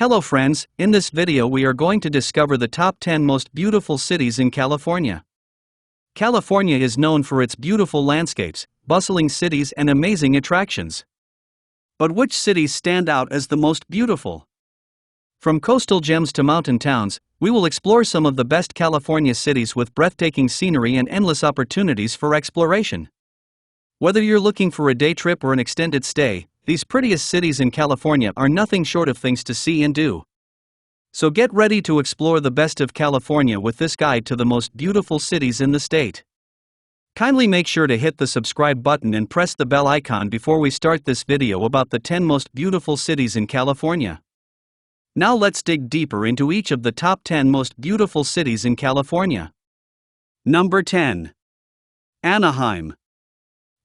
Hello friends, in this video we are going to discover the top 10 most beautiful cities in California. California is known for its beautiful landscapes, bustling cities and amazing attractions. But which cities stand out as the most beautiful? From coastal gems to mountain towns, we will explore some of the best California cities with breathtaking scenery and endless opportunities for exploration. Whether you're looking for a day trip or an extended stay, these prettiest cities in California are nothing short of things to see and do. So get ready to explore the best of California with this guide to the most beautiful cities in the state. Kindly make sure to hit the subscribe button and press the bell icon before we start this video about the 10 most beautiful cities in California. Now let's dig deeper into each of the top 10 most beautiful cities in California. Number 10. Anaheim.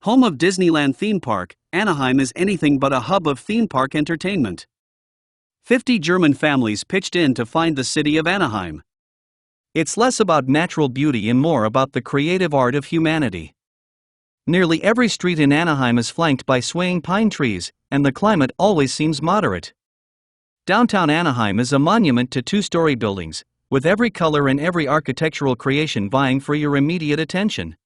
Home of Disneyland theme park, Anaheim is anything but a hub of theme park entertainment. 50 German families pitched in to find the city of Anaheim. It's less about natural beauty and more about the creative art of humanity. Nearly every street in Anaheim is flanked by swaying pine trees, and the climate always seems moderate. Downtown Anaheim is a monument to two-story buildings, with every color and every architectural creation vying for your immediate attention.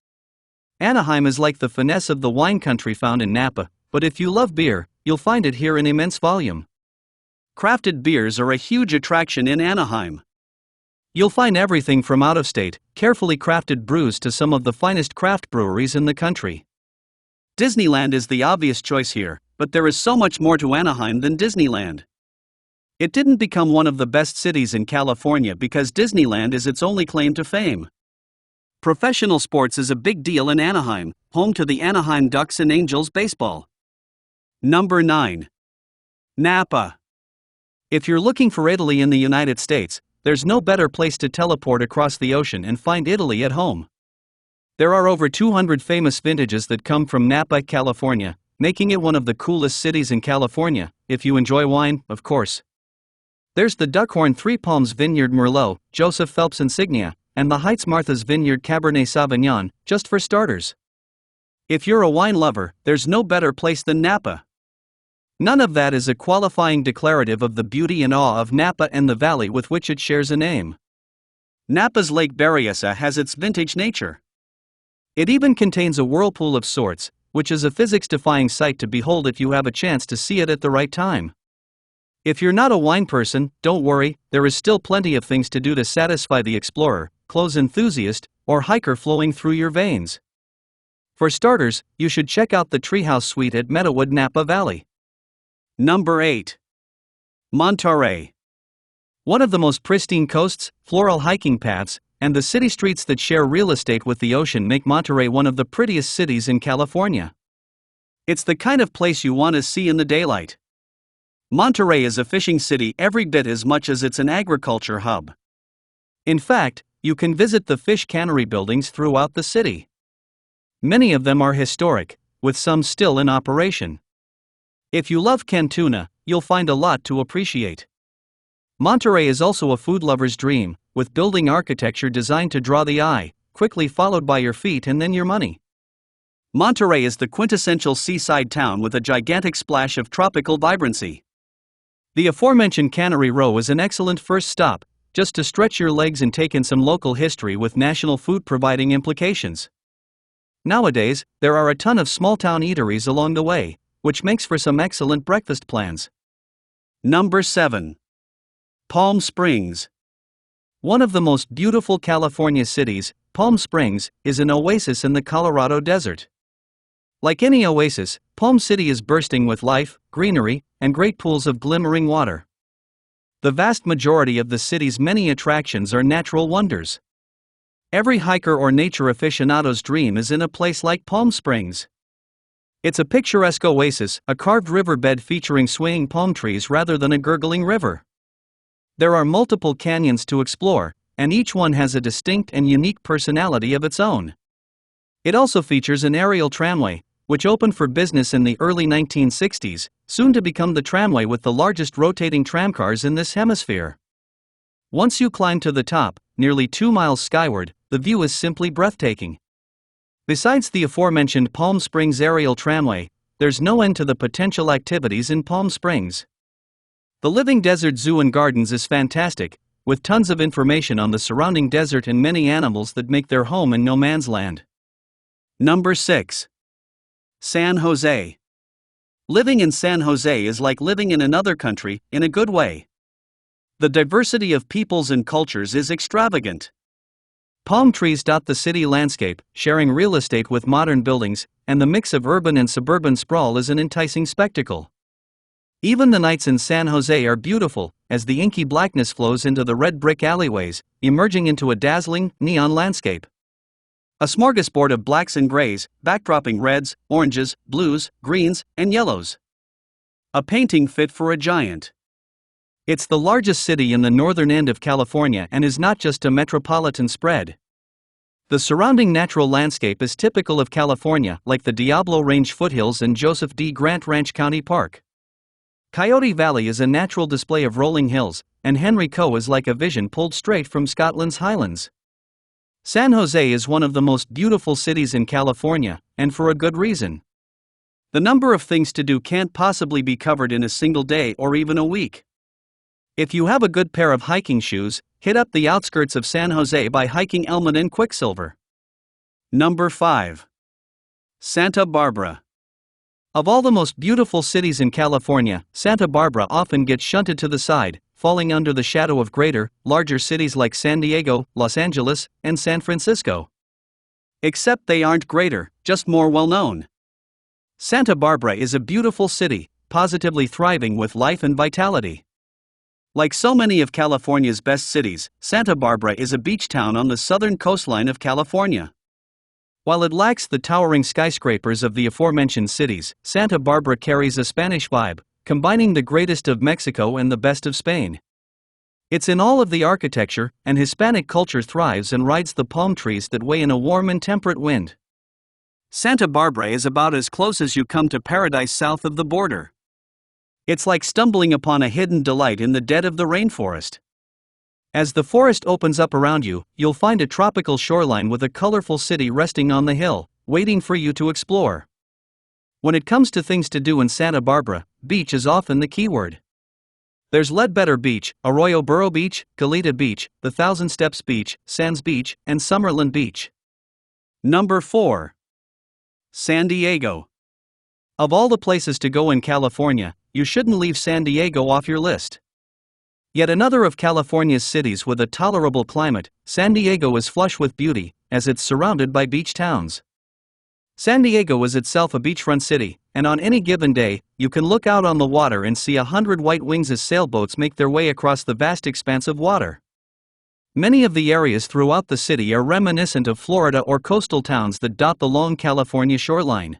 Anaheim is like the finesse of the wine country found in Napa, but if you love beer, you'll find it here in immense volume. Crafted beers are a huge attraction in Anaheim. You'll find everything from out-of-state, carefully crafted brews to some of the finest craft breweries in the country. Disneyland is the obvious choice here, but there is so much more to Anaheim than Disneyland. It didn't become one of the best cities in California because Disneyland is its only claim to fame. Professional sports is a big deal in Anaheim, home to the Anaheim Ducks and Angels baseball. Number 9. Napa. If you're looking for Italy in the United States, there's no better place to teleport across the ocean and find Italy at home. There are over 200 famous vintages that come from Napa, California, making it one of the coolest cities in California, if you enjoy wine, of course. There's the Duckhorn Three Palms Vineyard Merlot, Joseph Phelps Insignia, and the Heights Martha's Vineyard Cabernet Sauvignon, just for starters. If you're a wine lover, there's no better place than Napa. None of that is a qualifying declarative of the beauty and awe of Napa and the valley with which it shares a name. Napa's Lake Berryessa has its vintage nature. It even contains a whirlpool of sorts, which is a physics-defying sight to behold if you have a chance to see it at the right time. If you're not a wine person, don't worry, there is still plenty of things to do to satisfy the explorer, clothes enthusiast, or hiker flowing through your veins. For starters, you should check out the Treehouse Suite at Meadowood Napa Valley. Number 8. Monterey. One of the most pristine coasts, floral hiking paths, and the city streets that share real estate with the ocean make Monterey one of the prettiest cities in California. It's the kind of place you want to see in the daylight. Monterey is a fishing city every bit as much as it's an agriculture hub. In fact, you can visit the fish cannery buildings throughout the city. Many of them are historic, with some still in operation. If you love canned tuna, you'll find a lot to appreciate. Monterey is also a food lover's dream, with building architecture designed to draw the eye, quickly followed by your feet and then your money. Monterey is the quintessential seaside town with a gigantic splash of tropical vibrancy. The aforementioned Cannery Row is an excellent first stop, just to stretch your legs and take in some local history with national food providing implications. Nowadays, there are a ton of small-town eateries along the way, which makes for some excellent breakfast plans. Number 7. Palm Springs. One of the most beautiful California cities, Palm Springs, is an oasis in the Colorado desert. Like any oasis, Palm City is bursting with life, greenery, and great pools of glimmering water. The vast majority of the city's many attractions are natural wonders. Every hiker or nature aficionado's dream is in a place like Palm Springs. It's a picturesque oasis, a carved riverbed featuring swaying palm trees rather than a gurgling river. There are multiple canyons to explore, and each one has a distinct and unique personality of its own. It also features an aerial tramway, which opened for business in the early 1960s, soon to become the tramway with the largest rotating tramcars in this hemisphere. Once you climb to the top, nearly 2 miles skyward, the view is simply breathtaking. Besides the aforementioned Palm Springs aerial tramway, there's no end to the potential activities in Palm Springs. The Living Desert Zoo and Gardens is fantastic, with tons of information on the surrounding desert and many animals that make their home in no man's land. Number 6. San Jose. Living in San Jose is like living in another country, in a good way. The diversity of peoples and cultures is extravagant. Palm trees dot the city landscape, sharing real estate with modern buildings, and the mix of urban and suburban sprawl is an enticing spectacle. Even the nights in San Jose are beautiful, as the inky blackness flows into the red brick alleyways, emerging into a dazzling, neon landscape. A smorgasbord of blacks and grays, backdropping reds, oranges, blues, greens, and yellows. A painting fit for a giant. It's the largest city in the northern end of California and is not just a metropolitan spread. The surrounding natural landscape is typical of California, like the Diablo Range foothills and Joseph D. Grant Ranch County Park. Coyote Valley is a natural display of rolling hills, and Henry Coe is like a vision pulled straight from Scotland's highlands. San Jose is one of the most beautiful cities in California, and for a good reason. The number of things to do can't possibly be covered in a single day or even a week. If you have a good pair of hiking shoes, hit up the outskirts of San Jose by hiking Elman and Quicksilver. Number 5. Santa Barbara. Of all the most beautiful cities in California, Santa Barbara often gets shunted to the side, falling under the shadow of greater, larger cities like San Diego, Los Angeles, and San Francisco. Except they aren't greater, just more well-known. Santa Barbara is a beautiful city, positively thriving with life and vitality. Like so many of California's best cities, Santa Barbara is a beach town on the southern coastline of California. While it lacks the towering skyscrapers of the aforementioned cities, Santa Barbara carries a Spanish vibe, combining the greatest of Mexico and the best of Spain. It's in all of the architecture, and Hispanic culture thrives and rides the palm trees that weigh in a warm and temperate wind. Santa Barbara is about as close as you come to paradise south of the border. It's like stumbling upon a hidden delight in the dead of the rainforest. As the forest opens up around you, you'll find a tropical shoreline with a colorful city resting on the hill, waiting for you to explore. When it comes to things to do in Santa Barbara, beach is often the keyword. There's Ledbetter Beach, Arroyo Burro Beach, Goleta Beach, the Thousand Steps Beach, Sands Beach, and Summerlin Beach. Number 4. San Diego. Of all the places to go in California, you shouldn't leave San Diego off your list. Yet another of California's cities with a tolerable climate, San Diego is flush with beauty, as it's surrounded by beach towns. San Diego is itself a beachfront city, and on any given day, you can look out on the water and see 100 white wings as sailboats make their way across the vast expanse of water. Many of the areas throughout the city are reminiscent of Florida or coastal towns that dot the long California shoreline.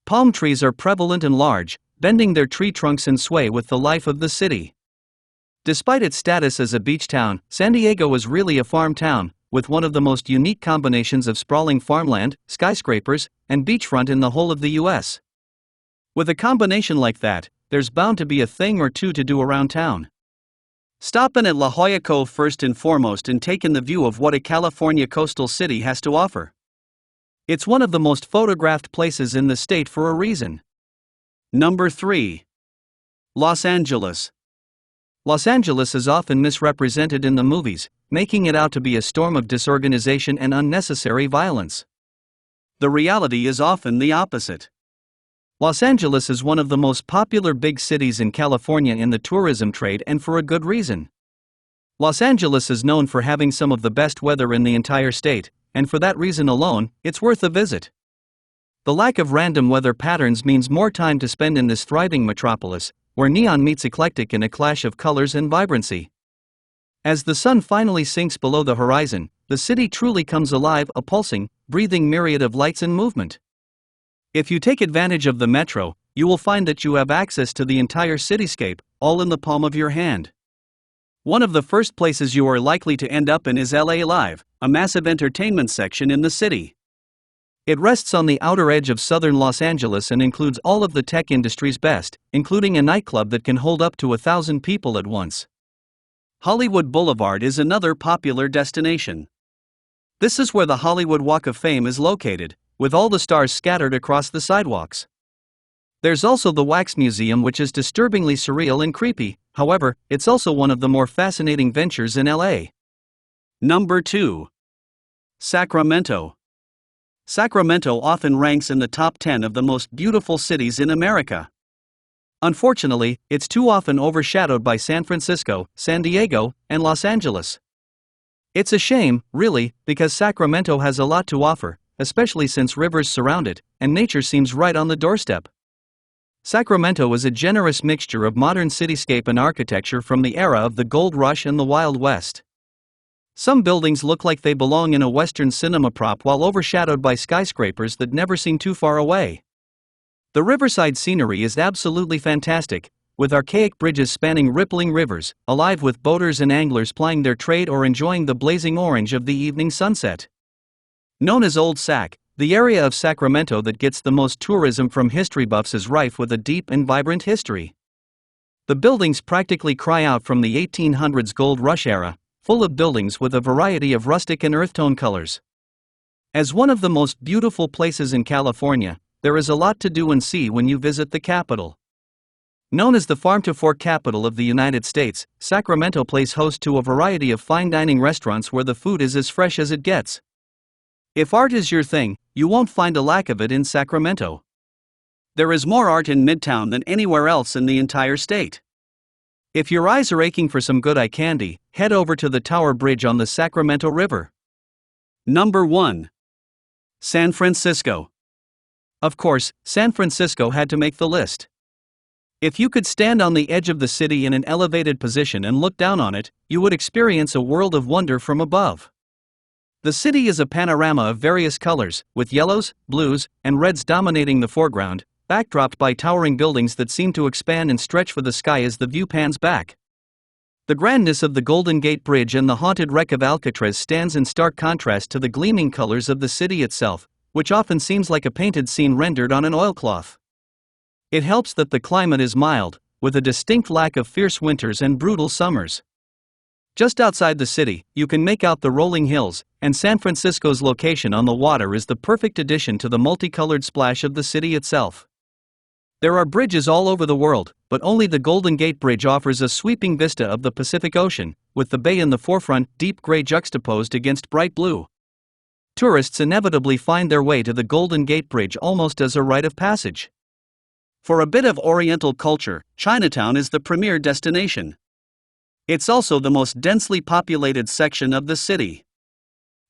Palm trees are prevalent and large, bending their tree trunks and sway with the life of the city. Despite its status as a beach town, San Diego is really a farm town, with one of the most unique combinations of sprawling farmland, skyscrapers, and beachfront in the whole of the U.S. With a combination like that, there's bound to be a thing or two to do around town. Stop in at La Jolla Cove first and foremost and take in the view of what a California coastal city has to offer. It's one of the most photographed places in the state for a reason. Number 3. Los Angeles. Los Angeles is often misrepresented in the movies, making it out to be a storm of disorganization and unnecessary violence. The reality is often the opposite. Los Angeles is one of the most popular big cities in California in the tourism trade, and for a good reason. Los Angeles is known for having some of the best weather in the entire state, and for that reason alone, it's worth a visit. The lack of random weather patterns means more time to spend in this thriving metropolis, where neon meets eclectic in a clash of colors and vibrancy. As the sun finally sinks below the horizon, the city truly comes alive, a pulsing, breathing myriad of lights and movement. If you take advantage of the metro, you will find that you have access to the entire cityscape, all in the palm of your hand. One of the first places you are likely to end up in is LA Live, a massive entertainment section in the city. It rests on the outer edge of southern Los Angeles and includes all of the tech industry's best, including a nightclub that can hold up to 1,000 people at once. Hollywood Boulevard is another popular destination. This is where the Hollywood Walk of Fame is located, with all the stars scattered across the sidewalks. There's also the Wax Museum, which is disturbingly surreal and creepy. However, it's also one of the more fascinating ventures in LA. Number 2. Sacramento. Sacramento often ranks in the top 10 of the most beautiful cities in America. Unfortunately, it's too often overshadowed by San Francisco, San Diego, and Los Angeles. It's a shame, really, because Sacramento has a lot to offer, especially since rivers surround it, and nature seems right on the doorstep. Sacramento is a generous mixture of modern cityscape and architecture from the era of the Gold Rush and the Wild West. Some buildings look like they belong in a Western cinema prop while overshadowed by skyscrapers that never seem too far away. The riverside scenery is absolutely fantastic, with archaic bridges spanning rippling rivers, alive with boaters and anglers plying their trade or enjoying the blazing orange of the evening sunset. Known as Old Sac, the area of Sacramento that gets the most tourism from history buffs is rife with a deep and vibrant history. The buildings practically cry out from the 1800s Gold Rush era, full of buildings with a variety of rustic and earth-tone colors. As one of the most beautiful places in California, there is a lot to do and see when you visit the capital. Known as the farm-to-fork capital of the United States, Sacramento plays host to a variety of fine dining restaurants where the food is as fresh as it gets. If art is your thing, you won't find a lack of it in Sacramento. There is more art in Midtown than anywhere else in the entire state. If your eyes are aching for some good eye candy, head over to the Tower Bridge on the Sacramento River. Number 1. San Francisco. Of course, San Francisco had to make the list. If you could stand on the edge of the city in an elevated position and look down on it, you would experience a world of wonder from above. The city is a panorama of various colors, with yellows, blues, and reds dominating the foreground, backdropped by towering buildings that seem to expand and stretch for the sky as the view pans back. The grandness of the Golden Gate Bridge and the haunted wreck of Alcatraz stands in stark contrast to the gleaming colors of the city itself, which often seems like a painted scene rendered on an oilcloth. It helps that the climate is mild, with a distinct lack of fierce winters and brutal summers. Just outside the city, you can make out the rolling hills, and San Francisco's location on the water is the perfect addition to the multicolored splash of the city itself. There are bridges all over the world, but only the Golden Gate Bridge offers a sweeping vista of the Pacific Ocean, with the bay in the forefront, deep gray juxtaposed against bright blue. Tourists inevitably find their way to the Golden Gate Bridge almost as a rite of passage. For a bit of Oriental culture, Chinatown is the premier destination. It's also the most densely populated section of the city.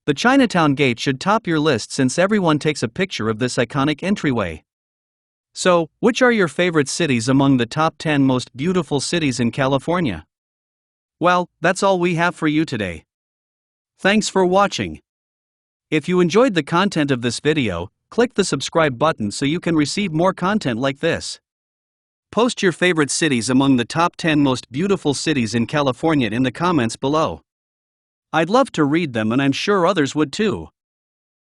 The Chinatown Gate should top your list since everyone takes a picture of this iconic entryway. So, which are your favorite cities among the top 10 most beautiful cities in California? Well, that's all we have for you today. Thanks for watching. If you enjoyed the content of this video, click the subscribe button so you can receive more content like this. Post your favorite cities among the top 10 most beautiful cities in California in the comments below. I'd love to read them and I'm sure others would too.